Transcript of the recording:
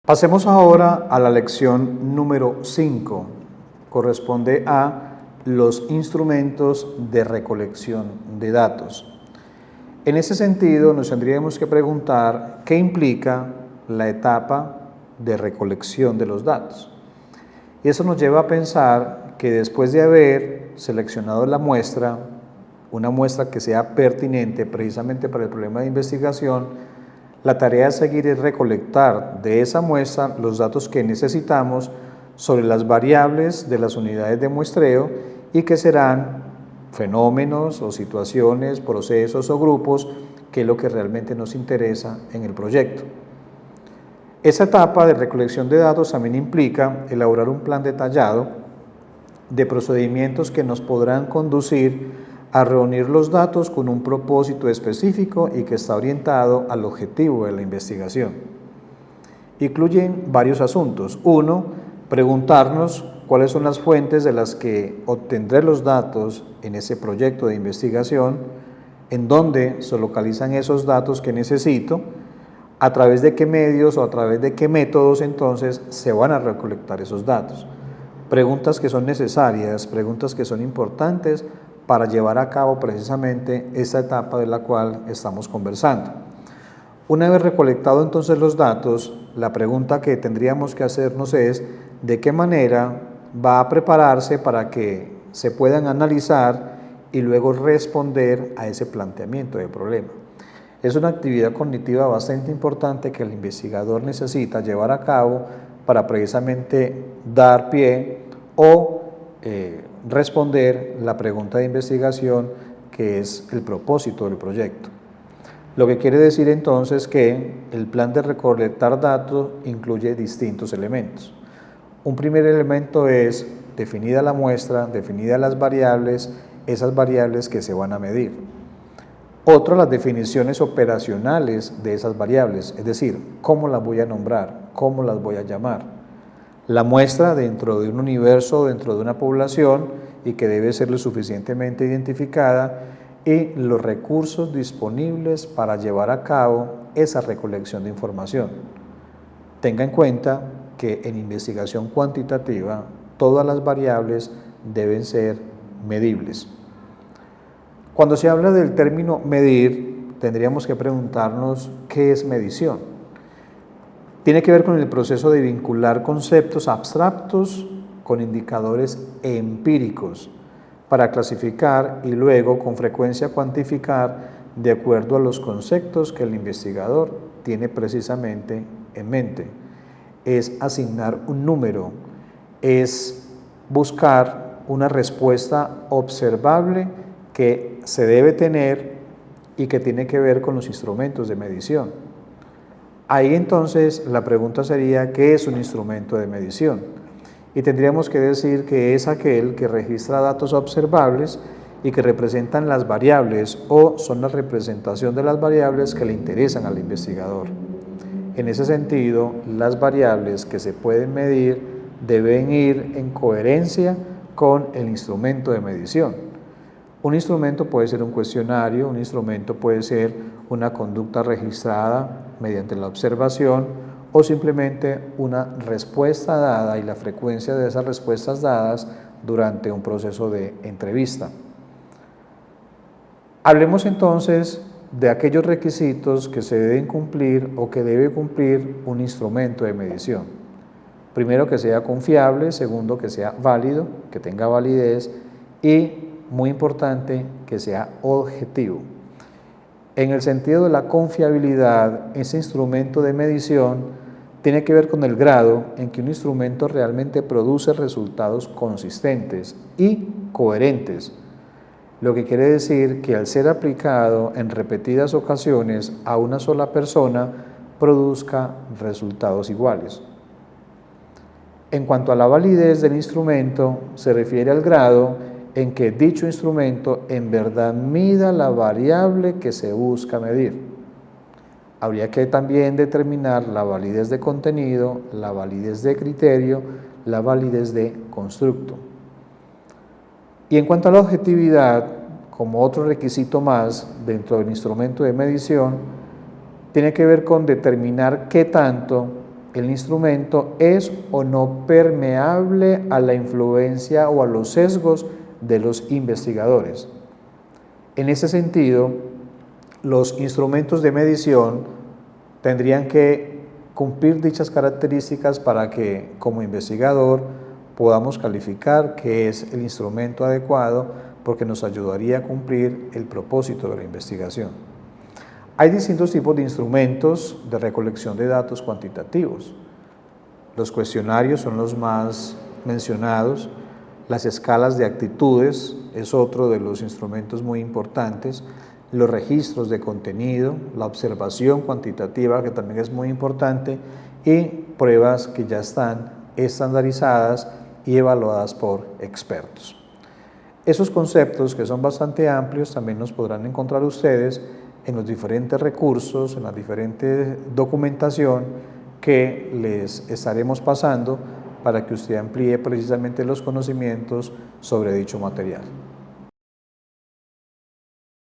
Pasemos ahora a la lección número 5. Corresponde a los instrumentos de recolección de datos. En ese sentido, nos tendríamos que preguntar qué implica la etapa de recolección de los datos. Y eso nos lleva a pensar que después de haber seleccionado la muestra, una muestra que sea pertinente precisamente para el problema de investigación, la tarea a seguir es recolectar de esa muestra los datos que necesitamos sobre las variables de las unidades de muestreo y que serán fenómenos o situaciones, procesos o grupos, que es lo que realmente nos interesa en el proyecto. Esa etapa de recolección de datos también implica elaborar un plan detallado de procedimientos que nos podrán conducir a reunir los datos con un propósito específico y que está orientado al objetivo de la investigación. Incluyen varios asuntos. Uno, preguntarnos cuáles son las fuentes de las que obtendré los datos en ese proyecto de investigación, en dónde se localizan esos datos que necesito, a través de qué medios o a través de qué métodos entonces se van a recolectar esos datos. Preguntas que son necesarias, preguntas que son importantes para llevar a cabo precisamente esta etapa de la cual estamos conversando. Una vez recolectado entonces los datos, la pregunta que tendríamos que hacernos es de qué manera va a prepararse para que se puedan analizar y luego responder a ese planteamiento del problema. Es una actividad cognitiva bastante importante que el investigador necesita llevar a cabo para precisamente dar pie o responder la pregunta de investigación que es el propósito del proyecto. Lo que quiere decir entonces que el plan de recolectar datos incluye distintos elementos. Un primer elemento es definida la muestra, definidas las variables, esas variables que se van a medir. Otro, las definiciones operacionales de esas variables, es decir, cómo las voy a nombrar, cómo las voy a llamar. La muestra dentro de un universo, dentro de una población y que debe ser lo suficientemente identificada y los recursos disponibles para llevar a cabo esa recolección de información. Tenga en cuenta que en investigación cuantitativa todas las variables deben ser medibles. Cuando se habla del término medir, tendríamos que preguntarnos qué es medición. Tiene que ver con el proceso de vincular conceptos abstractos con indicadores empíricos para clasificar y luego con frecuencia cuantificar de acuerdo a los conceptos que el investigador tiene precisamente en mente. Es asignar un número, es buscar una respuesta observable que se debe tener y que tiene que ver con los instrumentos de medición. Ahí entonces la pregunta sería, ¿qué es un instrumento de medición? Y tendríamos que decir que es aquel que registra datos observables y que representan las variables o son la representación de las variables que le interesan al investigador. En ese sentido, las variables que se pueden medir deben ir en coherencia con el instrumento de medición. Un instrumento puede ser un cuestionario, un instrumento puede ser una conducta registrada mediante la observación o simplemente una respuesta dada y la frecuencia de esas respuestas dadas durante un proceso de entrevista. Hablemos entonces de aquellos requisitos que se deben cumplir o que debe cumplir un instrumento de medición. Primero, que sea confiable. Segundo, que sea válido, que tenga validez y, muy importante, que sea objetivo. En el sentido de la confiabilidad, ese instrumento de medición tiene que ver con el grado en que un instrumento realmente produce resultados consistentes y coherentes, lo que quiere decir que al ser aplicado en repetidas ocasiones a una sola persona, produzca resultados iguales. En cuanto a la validez del instrumento, se refiere al grado en que dicho instrumento en verdad mida la variable que se busca medir. Habría que también determinar la validez de contenido, la validez de criterio, la validez de constructo. Y en cuanto a la objetividad, como otro requisito más dentro del instrumento de medición, tiene que ver con determinar qué tanto el instrumento es o no permeable a la influencia o a los sesgos de los investigadores. En ese sentido, los instrumentos de medición tendrían que cumplir dichas características para que, como investigador, podamos calificar que es el instrumento adecuado, porque nos ayudaría a cumplir el propósito de la investigación. Hay distintos tipos de instrumentos de recolección de datos cuantitativos. Los cuestionarios son los más mencionados. Las escalas de actitudes es otro de los instrumentos muy importantes. Los registros de contenido, la observación cuantitativa, que también es muy importante, y pruebas que ya están estandarizadas y evaluadas por expertos. Esos conceptos, que son bastante amplios, también los podrán encontrar ustedes en los diferentes recursos, en la diferente documentación que les estaremos pasando para que usted amplíe precisamente los conocimientos sobre dicho material.